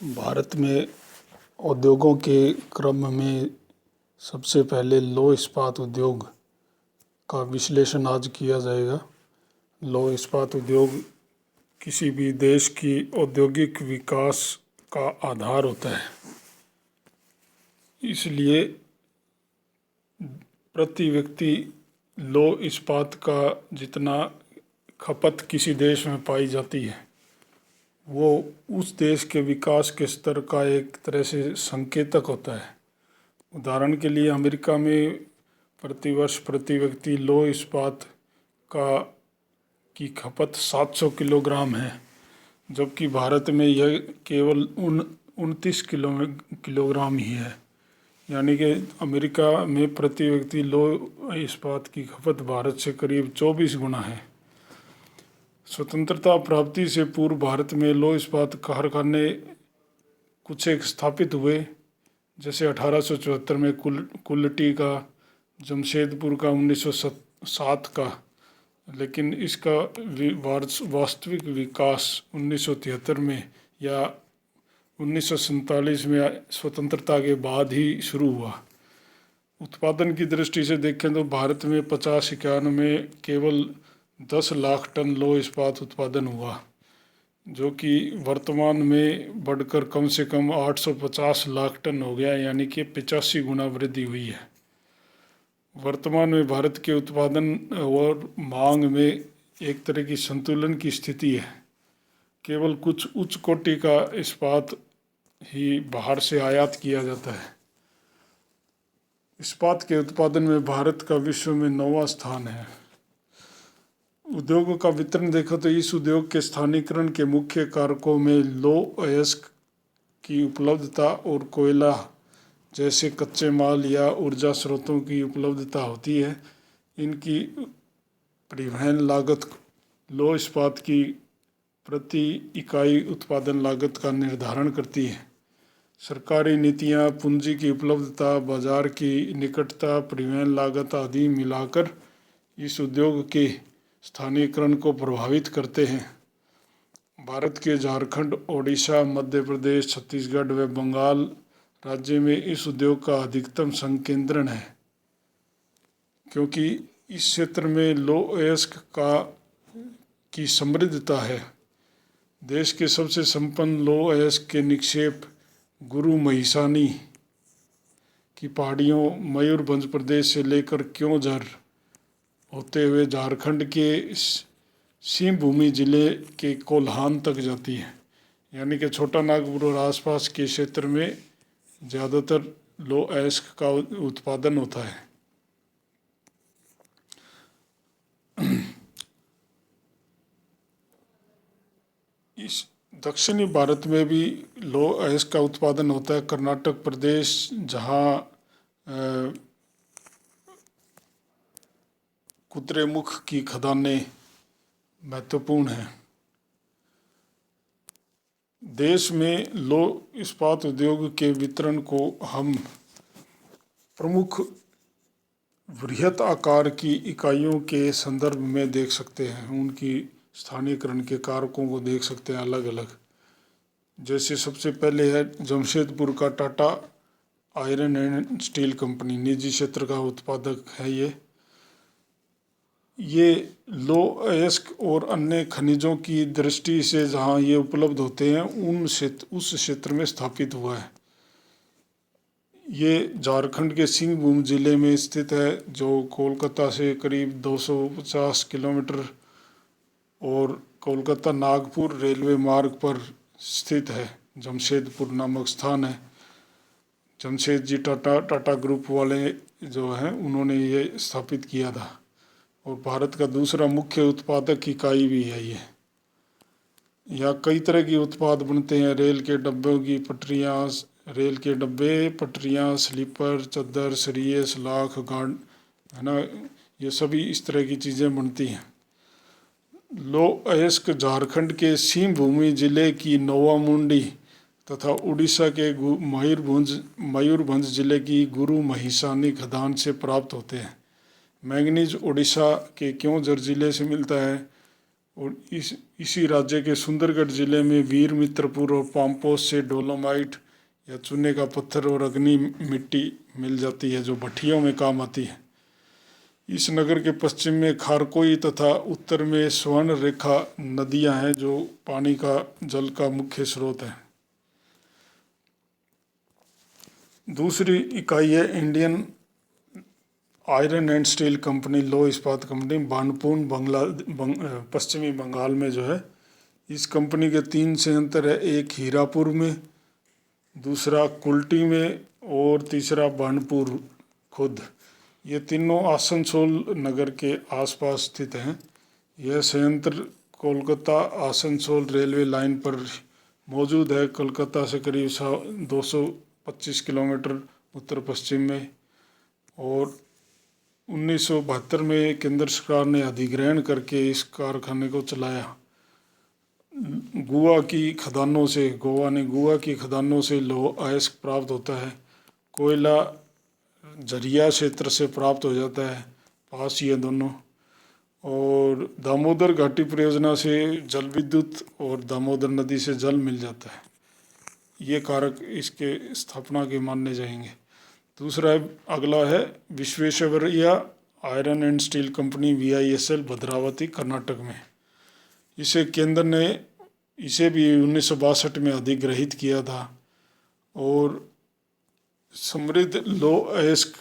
भारत में उद्योगों के क्रम में सबसे पहले लौह इस्पात उद्योग का विश्लेषण आज किया जाएगा। लौह इस्पात उद्योग किसी भी देश की औद्योगिक विकास का आधार होता है। इसलिए प्रति व्यक्ति लौह इस्पात का जितना खपत किसी देश में पाई जाती है वो उस देश के विकास के स्तर का एक तरह से संकेतक होता है। उदाहरण के लिए अमेरिका में प्रतिवर्ष प्रति व्यक्ति लौह इस्पात की खपत 700 किलोग्राम है, जबकि भारत में यह केवल 29 किलोग्राम ही है। यानी कि अमेरिका में प्रति व्यक्ति लौह इस्पात की खपत भारत से करीब 24 गुना है। स्वतंत्रता प्राप्ति से पूर्व भारत में लौह इस्पात कारखाने कुछ एक स्थापित हुए, जैसे 1874 में कुल्लटी का, जमशेदपुर का 1907 का, लेकिन इसका वास्तविक विकास 1973 में या 1947 में स्वतंत्रता के बाद ही शुरू हुआ। उत्पादन की दृष्टि से देखें तो भारत में 50-51 में केवल 10 लाख टन लौह इस्पात उत्पादन हुआ, जो कि वर्तमान में बढ़कर कम से कम 850 लाख टन हो गया, यानी कि 85 गुना वृद्धि हुई है। वर्तमान में भारत के उत्पादन और मांग में एक तरह की संतुलन की स्थिति है। केवल कुछ उच्च कोटि का इस्पात ही बाहर से आयात किया जाता है। इस्पात के उत्पादन में भारत का विश्व में 9वां स्थान है। उद्योगों का वितरण देखो तो इस उद्योग के स्थानीयकरण के मुख्य कारकों में लौह अयस्क की उपलब्धता और कोयला जैसे कच्चे माल या ऊर्जा स्रोतों की उपलब्धता होती है। इनकी परिवहन लागत लौह इस्पात की प्रति इकाई उत्पादन लागत का निर्धारण करती है। सरकारी नीतियां, पूंजी की उपलब्धता, बाजार की निकटता, परिवहन लागत आदि मिलाकर इस उद्योग के स्थानीयकरण को प्रभावित करते हैं। भारत के झारखंड, ओडिशा, मध्य प्रदेश, छत्तीसगढ़ व बंगाल राज्य में इस उद्योग का अधिकतम संकेंद्रण है, क्योंकि इस क्षेत्र में लौह अयस्क की समृद्धता है। देश के सबसे संपन्न लौह अयस्क के निक्षेप गुरु महिसानी की पहाड़ियों, मयूरभंज प्रदेश से लेकर क्योंझर होते हुए झारखंड के सिंहभूमि जिले के कोल्हान तक जाती है। यानी कि छोटा नागपुर और आसपास के क्षेत्र में ज़्यादातर लौह अयस्क का उत्पादन होता है। इस दक्षिणी भारत में भी लौह अयस्क का उत्पादन होता है। कर्नाटक प्रदेश, जहाँ कुद्रेमुख की खदानें महत्वपूर्ण हैं। देश में लौह इस्पात उद्योग के वितरण को हम प्रमुख वृहत आकार की इकाइयों के संदर्भ में देख सकते हैं। उनकी स्थानीयकरण के कारकों को देख सकते हैं अलग अलग। जैसे सबसे पहले है जमशेदपुर का Tata iron and steel company, निजी क्षेत्र का उत्पादक है। ये लौह अयस्क और अन्य खनिजों की दृष्टि से जहाँ ये उपलब्ध होते हैं उस क्षेत्र में स्थापित हुआ है। ये झारखंड के सिंहभूम जिले में स्थित है, जो कोलकाता से करीब 250 किलोमीटर और कोलकाता नागपुर रेलवे मार्ग पर स्थित है। जमशेदपुर नामक स्थान है। जमशेद जी टाटा ग्रुप वाले जो हैं उन्होंने ये स्थापित किया था और भारत का दूसरा मुख्य उत्पादक इकाई भी है ये। यहाँ कई तरह के उत्पाद बनते हैं। रेल के डब्बे, पटरियाँ, स्लीपर, चद्दर, सरिये, सलाख, गार्ड, है ना, ये सभी इस तरह की चीज़ें बनती हैं। लौह अयस्क झारखंड के सिंहभूमि जिले की नोवामुंडी तथा उड़ीसा के मयूरभंज जिले की गुरु महिसानी खदान से प्राप्त होते हैं। मैंगनीज उड़ीसा के क्योंझर जिले से मिलता है। और इसी राज्य के सुंदरगढ़ जिले में वीरमित्रपुर और पाम्पोस से डोलोमाइट या चूने का पत्थर और अग्नि मिट्टी मिल जाती है, जो भट्टियों में काम आती है। इस नगर के पश्चिम में खारकोई तथा उत्तर में स्वर्ण रेखा नदियां हैं, जो पानी का जल का मुख्य स्रोत है। दूसरी इकाई है Indian iron and steel company, लो इस्पात कंपनी, बानपुर पश्चिमी बंगाल में जो है। इस कंपनी के 3 संयंत्र है, एक हीरापुर में, दूसरा कुल्टी में और तीसरा बानपुर खुद। ये तीनों आसनसोल नगर के आसपास स्थित हैं। यह संयंत्र कोलकाता आसनसोल रेलवे लाइन पर मौजूद है, कोलकाता से करीब 225 किलोमीटर उत्तर पश्चिम में। और 1972 में केंद्र सरकार ने अधिग्रहण करके इस कारखाने को चलाया। गोवा की खदानों से लौह अयस्क प्राप्त होता है। कोयला झरिया क्षेत्र से प्राप्त हो जाता है, पास ही है दोनों। और दामोदर घाटी परियोजना से जल विद्युत और दामोदर नदी से जल मिल जाता है। ये कारक इसके स्थापना के माने जाएंगे। दूसरा अगला है Visvesvaraya iron and steel company, VISL, Bhadravati, Karnataka में। केंद्र ने इसे भी 1962 में अधिग्रहित किया था। और समृद्ध लौह अयस्क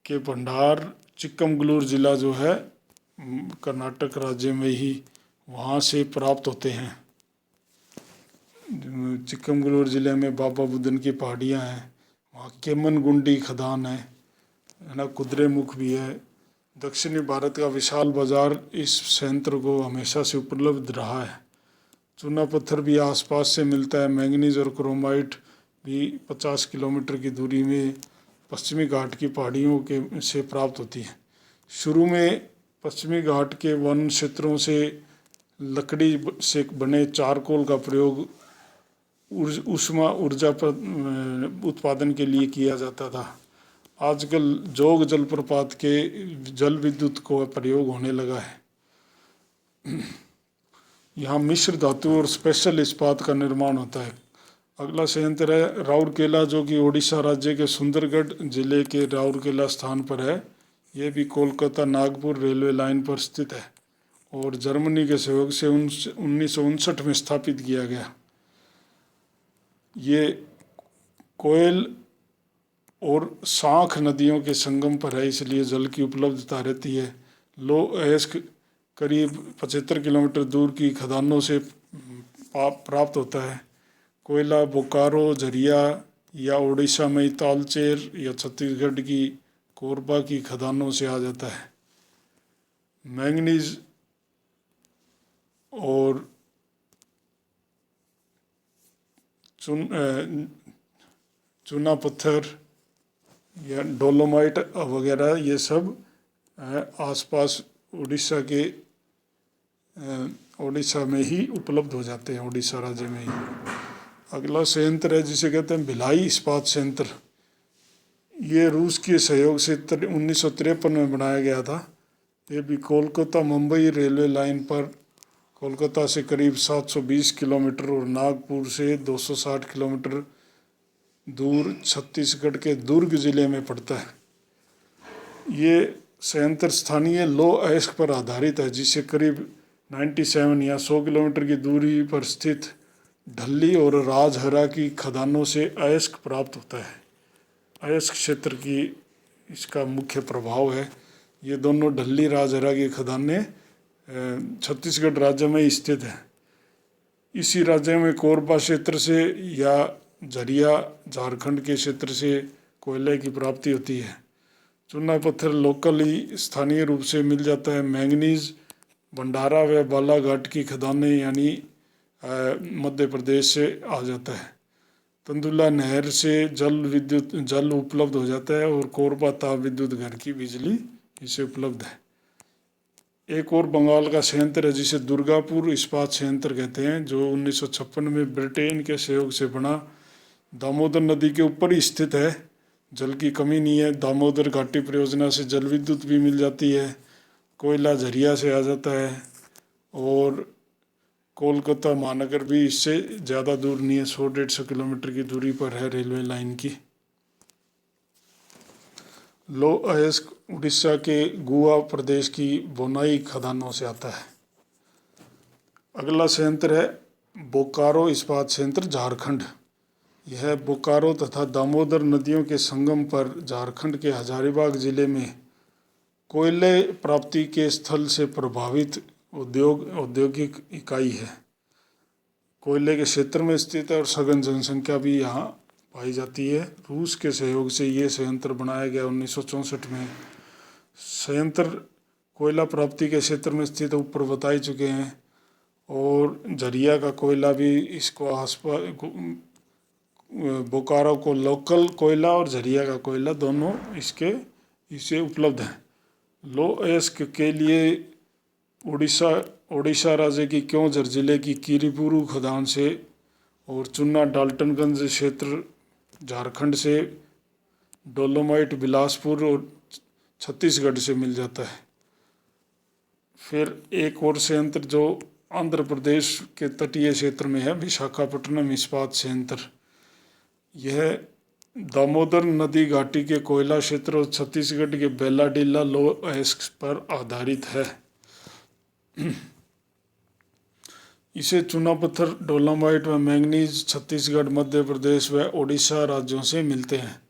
के भंडार चिक्कमगलूर जिला जो है कर्नाटक राज्य में ही, वहाँ से प्राप्त होते हैं। चिक्कमगलूर जिले में बाबा बुदन की पहाड़ियाँ हैं, वहाँ केमनगुंडी खदान है ना, कुद्रेमुख भी है। दक्षिणी भारत का विशाल बाजार इस संयंत्र को हमेशा से उपलब्ध रहा है। चूना पत्थर भी आसपास से मिलता है। मैंगनीज और क्रोमाइट भी 50 किलोमीटर की दूरी में पश्चिमी घाट की पहाड़ियों के से प्राप्त होती है। शुरू में पश्चिमी घाट के वन क्षेत्रों से लकड़ी से बने चारकोल का प्रयोग ऊष्मा ऊर्जा उत्पादन के लिए किया जाता था। आजकल जोग जलप्रपात के जल विद्युत को प्रयोग होने लगा है। यहाँ मिश्र धातु और स्पेशल इस्पात का निर्माण होता है। अगला संयंत्र है राउरकेला, जो कि ओडिशा राज्य के सुंदरगढ़ जिले के राउरकेला स्थान पर है। यह भी कोलकाता नागपुर रेलवे लाइन पर स्थित है और जर्मनी के सहयोग से 1959 में स्थापित किया गया। ये कोयल और सांख नदियों के संगम पर है, इसलिए जल की उपलब्धता रहती है। लौह अयस्क करीब 75 किलोमीटर दूर की खदानों से प्राप्त होता है। कोयला बोकारो, झरिया या उड़ीसा में तालचेर या छत्तीसगढ़ की कोरबा की खदानों से आ जाता है। मैंगनीज और चूना पत्थर या डोलोमाइट वगैरह ये सब आसपास उड़ीसा में ही उपलब्ध हो जाते हैं, उड़ीसा राज्य में ही। अगला संयंत्र है जिसे कहते हैं भिलाई इस्पात संयंत्र। ये रूस के सहयोग से 1953 में बनाया गया था। ये भी कोलकाता मुंबई रेलवे लाइन पर कोलकाता से करीब 720 किलोमीटर और नागपुर से 260 किलोमीटर दूर छत्तीसगढ़ के दुर्ग जिले में पड़ता है। ये संयंत्र स्थानीय लौह अयस्क पर आधारित है, जिसे करीब 97 या 100 किलोमीटर की दूरी पर स्थित ढल्ली और राजहरा की खदानों से अयस्क प्राप्त होता है। अयस्क क्षेत्र की इसका मुख्य प्रभाव है। ये दोनों ढल्ली राजहरा की खदानें छत्तीसगढ़ राज्य में स्थित है। इसी राज्य में कोरबा क्षेत्र से या झरिया झारखंड के क्षेत्र से कोयले की प्राप्ति होती है। चूना पत्थर लोकली स्थानीय रूप से मिल जाता है। मैंगनीज भंडारा व बालाघाट की खदानें यानी मध्य प्रदेश से आ जाता है। तंदुला नहर से जल उपलब्ध हो जाता है और कोरबा ताप विद्युत घर की बिजली इसे उपलब्ध है। एक और बंगाल का संयंत्र है जिसे दुर्गापुर इस्पात संयंत्र कहते हैं, जो 1956 में ब्रिटेन के सहयोग से बना। दामोदर नदी के ऊपर ही स्थित है। जल की कमी नहीं है। दामोदर घाटी परियोजना से जल विद्युत भी मिल जाती है। कोयला झरिया से आ जाता है और कोलकाता महानगर भी इससे ज़्यादा दूर नहीं है, 100-150 किलोमीटर की दूरी पर है रेलवे लाइन की। लौह अयस्क उड़ीसा के गोवा प्रदेश की बोनाई खदानों से आता है। अगला संयंत्र है बोकारो इस्पात संयंत्र, झारखंड। यह बोकारो तथा दामोदर नदियों के संगम पर झारखंड के हजारीबाग जिले में कोयले प्राप्ति के स्थल से प्रभावित औद्योगिक इकाई है। कोयले के क्षेत्र में स्थित है और सघन जनसंख्या भी यहाँ पाई जाती है। रूस के सहयोग से ये संयंत्र बनाया गया 1964 में। संयंत्र कोयला प्राप्ति के क्षेत्र में स्थित ऊपर बता ही चुके हैं, और झरिया का कोयला भी इसको आसपास, बोकारो को लोकल कोयला और झरिया का कोयला दोनों इसे उपलब्ध हैं। लौह अयस्क के लिए उड़ीसा राज्य की क्योंझर जिले की कीरीपुरु खदान से और चुन्ना डाल्टनगंज क्षेत्र झारखंड से डोलोमाइट बिलासपुर और छत्तीसगढ़ से मिल जाता है। फिर एक और संयंत्र जो आंध्र प्रदेश के तटीय क्षेत्र में है, विशाखापट्टनम इस्पात संयंत्र। यह दामोदर नदी घाटी के कोयला क्षेत्र और छत्तीसगढ़ के बेलाडीला लौह अयस्क पर आधारित है। इसे चूना पत्थर, डोलोमाइट व मैंगनीज छत्तीसगढ़, मध्य प्रदेश व ओडिशा राज्यों से मिलते हैं।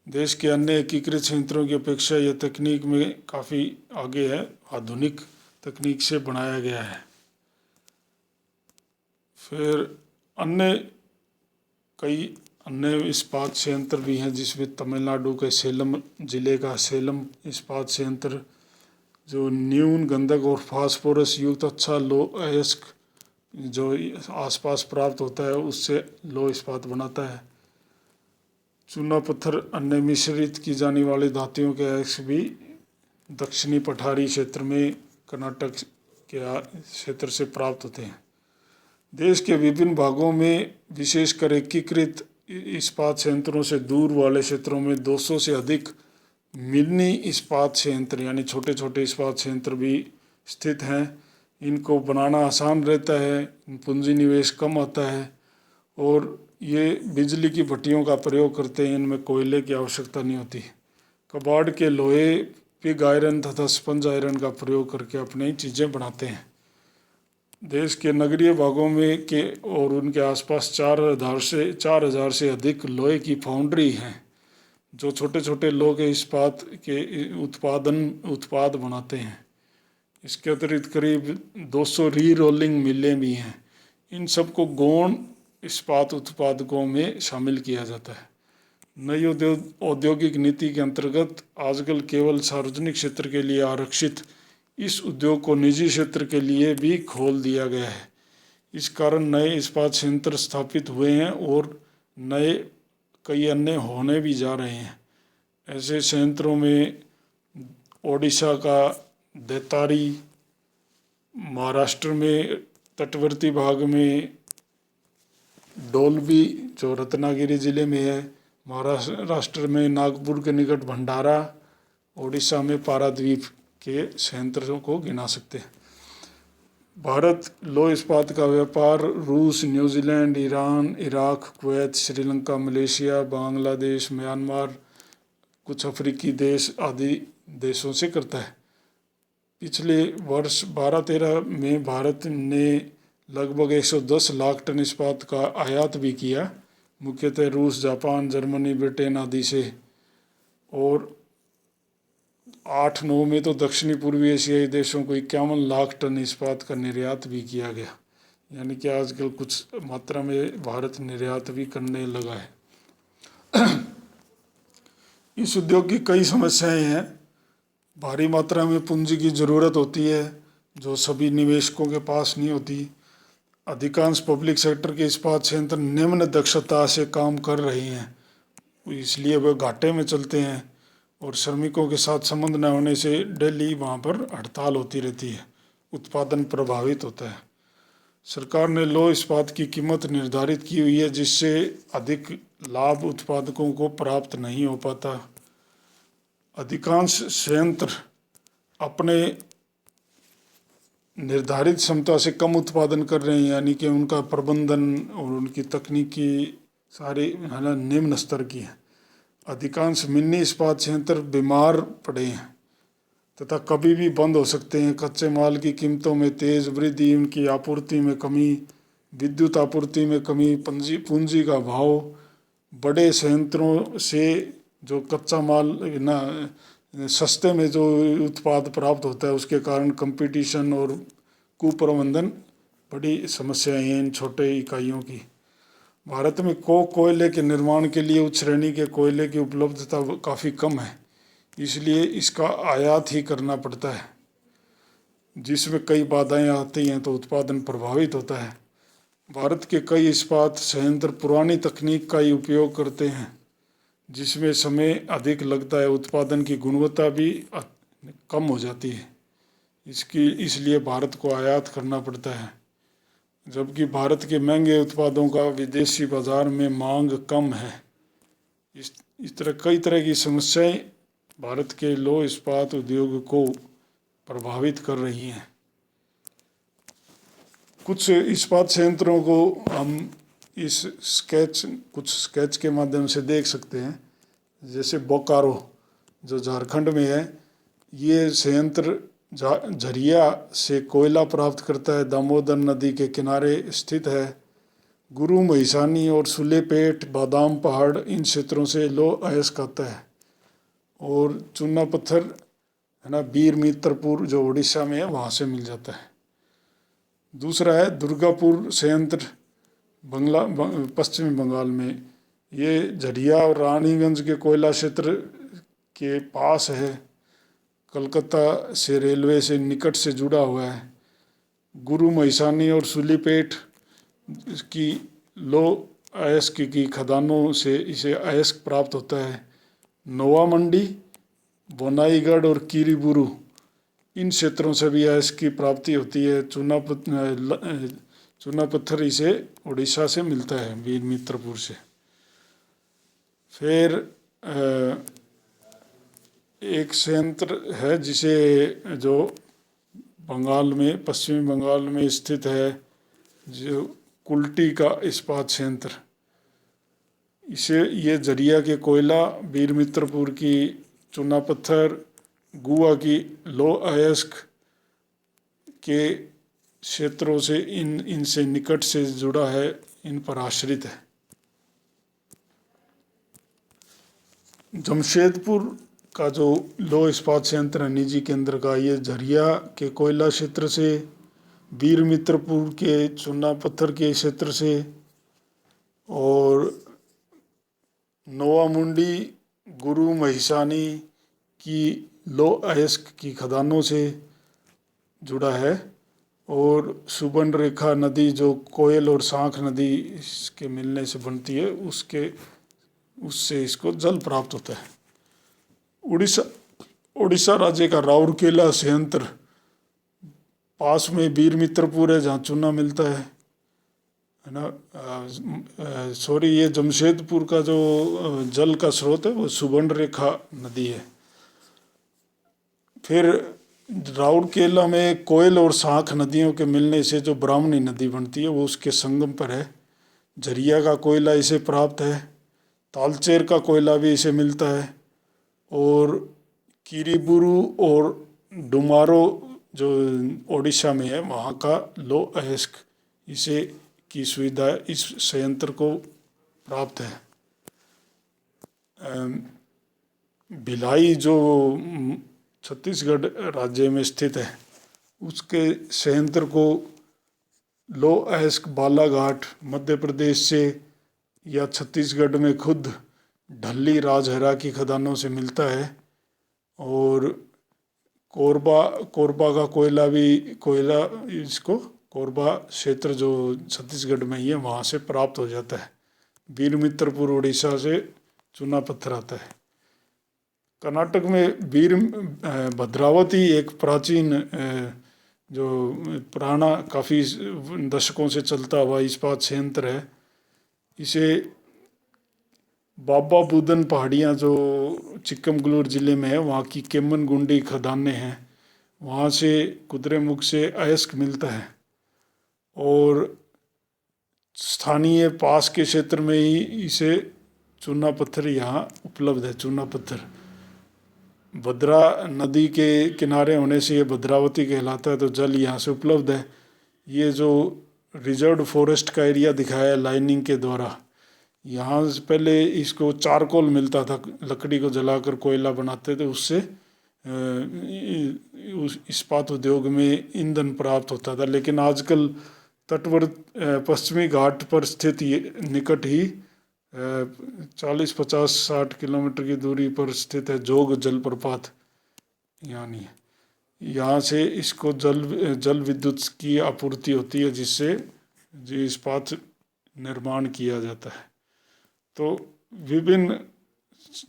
देश के अन्य एकीकृत संयंत्रों की अपेक्षा यह तकनीक में काफ़ी आगे है, आधुनिक तकनीक से बनाया गया है। फिर कई अन्य इस्पात संयंत्र भी हैं, जिसमें तमिलनाडु के सेलम जिले का सेलम इस्पात संयंत्र, जो न्यून गंधक और फास्फोरस युक्त अच्छा लौह अयस्क जो आसपास प्राप्त होता है उससे लौह इस्पात बनाता है। चूना पत्थर, अन्य मिश्रित की जाने वाली धातुओं के अयस्क भी दक्षिणी पठारी क्षेत्र में कर्नाटक के क्षेत्र से प्राप्त होते हैं। देश के विभिन्न भागों में विशेषकर एकीकृत इस्पात संयंत्रों से दूर वाले क्षेत्रों में 200 से अधिक मिनी इस्पात संयंत्र यानी छोटे छोटे इस्पात संयंत्र भी स्थित हैं। इनको बनाना आसान रहता है, पूंजी निवेश कम आता है और ये बिजली की भट्टियों का प्रयोग करते हैं। इनमें कोयले की आवश्यकता नहीं होती। कबाड़ के लोहे, पिग आयरन तथा स्पंज आयरन का प्रयोग करके अपनी चीज़ें बनाते हैं। देश के नगरीय भागों में के और उनके आसपास 4,000 से अधिक लोहे की फाउंड्री हैं, जो छोटे छोटे लोहे के इस्पात के उत्पाद बनाते हैं। इसके अतिरिक्त करीब 200 री रोलिंग मिलें भी हैं। इन सबको गौण इस्पात उत्पादकों में शामिल किया जाता है। नई औद्योगिक नीति के अंतर्गत आजकल केवल सार्वजनिक क्षेत्र के लिए आरक्षित इस उद्योग को निजी क्षेत्र के लिए भी खोल दिया गया है। इस कारण नए इस्पात संयंत्र स्थापित हुए हैं और नए कई अन्य होने भी जा रहे हैं। ऐसे संयंत्रों में ओडिशा का दैतारी, महाराष्ट्र में तटवर्ती भाग में डोलबी जो रत्नागिरी जिले में है, महाराष्ट्र में नागपुर के निकट भंडारा, ओडिशा में पारादीप के संयंत्रों को गिना सकते हैं। भारत लौह इस्पात का व्यापार रूस, New Zealand, Iran, Iraq, Kuwait, Sri Lanka, Malaysia, Bangladesh, Myanmar, कुछ अफ्रीकी देश आदि देशों से करता है। पिछले वर्ष 12-13 में भारत ने लगभग 110 लाख टन इस्पात का आयात भी किया, मुख्यतः रूस, जापान, जर्मनी, ब्रिटेन आदि से। और 8-9 में तो दक्षिणी पूर्वी एशियाई देशों को 51 लाख टन इस्पात का निर्यात भी किया गया। यानी कि आजकल कुछ मात्रा में भारत निर्यात भी करने लगा है। इस उद्योग की कई समस्याएं हैं। भारी मात्रा में पूंजी की ज़रूरत होती है, जो सभी निवेशकों के पास नहीं होती। अधिकांश पब्लिक सेक्टर के इस्पात संयंत्र निम्न दक्षता से काम कर रहे हैं, इसलिए वे घाटे में चलते हैं और श्रमिकों के साथ संबंध न होने से डेली वहाँ पर हड़ताल होती रहती है, उत्पादन प्रभावित होता है। सरकार ने लौह इस्पात की कीमत निर्धारित की हुई है, जिससे अधिक लाभ उत्पादकों को प्राप्त नहीं हो पाता। अधिकांश संयंत्र अपने निर्धारित क्षमता से कम उत्पादन कर रहे हैं, यानी कि उनका प्रबंधन और उनकी तकनीकी सारी है ना निम्न स्तर की है। अधिकांश मिनी इस्पात संयंत्र बीमार पड़े हैं तथा कभी भी बंद हो सकते हैं। कच्चे माल की कीमतों में तेज वृद्धि, उनकी आपूर्ति में कमी, विद्युत आपूर्ति में कमी, पूंजी का अभाव, बड़े संयंत्रों से जो कच्चा माल ना सस्ते में जो उत्पाद प्राप्त होता है उसके कारण कंपटीशन और कुप्रबंधन बड़ी समस्याएं हैं इन छोटे इकाइयों की। भारत में कोयले के निर्माण के लिए उच्च श्रेणी के कोयले की उपलब्धता काफ़ी कम है, इसलिए इसका आयात ही करना पड़ता है, जिसमें कई बाधाएं आती हैं तो उत्पादन प्रभावित होता है। भारत के कई इस्पात संयंत्र पुरानी तकनीक का ही उपयोग करते हैं, जिसमें समय अधिक लगता है, उत्पादन की गुणवत्ता भी कम हो जाती है। इसलिए भारत को आयात करना पड़ता है, जबकि भारत के महंगे उत्पादों का विदेशी बाजार में मांग कम है। इस तरह कई तरह की समस्याएं भारत के लौह इस्पात उद्योग को प्रभावित कर रही हैं। कुछ इस्पात संयंत्रों को हम कुछ स्केच के माध्यम से देख सकते हैं। जैसे बोकारो जो झारखंड में है, ये संयंत्र झरिया से कोयला प्राप्त करता है, दामोदर नदी के किनारे स्थित है। गुरु महिसानी और सुलेपेट, बादाम पहाड़, इन क्षेत्रों से लौह अयस्क आता है। और चूना पत्थर है ना बीर मित्रपुर जो उड़ीसा में है वहाँ से मिल जाता है। दूसरा है दुर्गापुर संयंत्र पश्चिमी बंगाल में। ये झरिया और रानीगंज के कोयला क्षेत्र के पास है, कलकत्ता से रेलवे से निकट से जुड़ा हुआ है। गुरु महिसानी और सुलीपेट की लौह अयस्क की खदानों से इसे अयस्क प्राप्त होता है। नोवा मंडी, बोनाईगढ़ और कीरीबुरु, इन क्षेत्रों से भी अयस्क की प्राप्ति होती है। चूना पत्थर इसे उड़ीसा से मिलता है, वीर मित्रपुर से। फिर एक संयंत्र है जिसे जो बंगाल में, पश्चिमी बंगाल में स्थित है, जो कुल्टी का इस्पात संयंत्र। ये झरिया के कोयला, वीर मित्रपुर की चूना पत्थर, गुआ की लौह अयस्क के क्षेत्रों से इनसे निकट से जुड़ा है, इन पर आश्रित है। जमशेदपुर का जो लौह इस्पात संयंत्र है निजी केंद्र का, ये झरिया के कोयला क्षेत्र से, वीर मित्रपुर के चूना पत्थर के क्षेत्र से और नोवा मुंडी, गुरु महिसानी की लौह अयस्क की खदानों से जुड़ा है। और सुबर्ण रेखा नदी जो कोयल और सांख नदी इसके मिलने से बनती है, उससे इसको जल प्राप्त होता है। उड़ीसा राज्य का राउरकेला संयंत्र पास में वीर मित्रपुर है, जहाँ चूना मिलता है ना। ये जमशेदपुर का जो जल का स्रोत है वो सुबर्ण रेखा नदी है। फिर राउरकेला में कोयल और सांख नदियों के मिलने से जो ब्राह्मणी नदी बनती है वो उसके संगम पर है। झरिया का कोयला इसे प्राप्त है, तालचेर का कोयला भी इसे मिलता है। और कीरीबुरु और डुमारो जो ओडिशा में है वहाँ का लौह अयस्क इसे की सुविधा इस संयंत्र को प्राप्त है। भिलाई जो छत्तीसगढ़ राज्य में स्थित है, उसके संयंत्र को लौह अयस्क बालाघाट मध्य प्रदेश से या छत्तीसगढ़ में खुद ढल्ली राजहरा की खदानों से मिलता है। और कोरबा का कोरबा क्षेत्र जो छत्तीसगढ़ में ही है वहाँ से प्राप्त हो जाता है। वीर मित्रपुर उड़ीसा से चूना पत्थर आता है। कर्नाटक में भद्रावती एक प्राचीन जो पुराना काफ़ी दशकों से चलता हुआ इस्पात संयंत्र है। इसे बाबा बुदन पहाड़ियाँ जो चिक्कमगलूर जिले में है वहाँ की केम्मनगुंडी खदानें हैं, वहाँ से कुद्रेमुख से अयस्क मिलता है, और स्थानीय पास के क्षेत्र में ही इसे चूना पत्थर यहाँ उपलब्ध है। चूना पत्थर भद्रा नदी के किनारे होने से ये भद्रावती कहलाता है, तो जल यहाँ से उपलब्ध है। ये जो रिजर्व फॉरेस्ट का एरिया दिखाया है लाइनिंग के द्वारा, यहाँ से पहले इसको चारकोल मिलता था, लकड़ी को जलाकर कोयला बनाते थे, उससे उस इस्पात उद्योग में ईंधन प्राप्त होता था। लेकिन आजकल तटवर्ती पश्चिमी घाट पर स्थित निकट ही 40, 50, 60 किलोमीटर की दूरी पर स्थित है जोग जलप्रपात, यानी यहाँ से इसको जल विद्युत की आपूर्ति होती है, जिससे इस्पात निर्माण किया जाता है। तो विभिन्न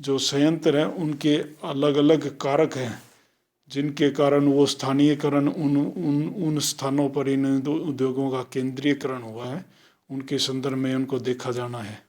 जो संयंत्र हैं उनके अलग अलग कारक हैं, जिनके कारण वो स्थानीयकरण उन स्थानों पर इन उद्योगों का केंद्रीयकरण हुआ है, उनके संदर्भ में उनको देखा जाना है।